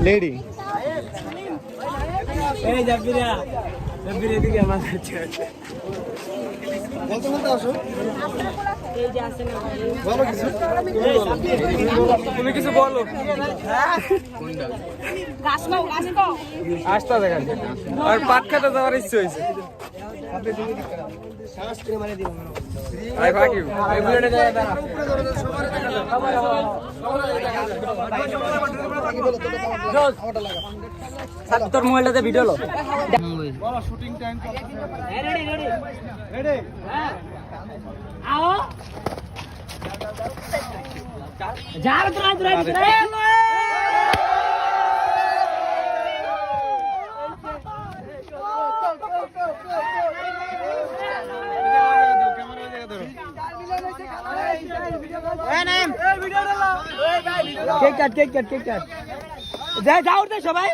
lady এই জাবিরা জাবিরা দিকে আমার আছে বলতে বলতে আসো এই যে আছে না বলো কিছু তুমি কিছু বলো গাছ নাও আসতে দেখা আর পাট খেতে যাওয়ার ইচ্ছে হয়েছে শ্বাস করে মারে দিও আই ভাগি এই বুলেটে যায় দাঁড়া তোর মোবাইলটাতে ভিডিও লো বলো শুটিং টাইম চলছে রেডি রেডি রেডি হ্যাঁ आओ जा रे cake cut cake cut cake cut যাও যাও সবাই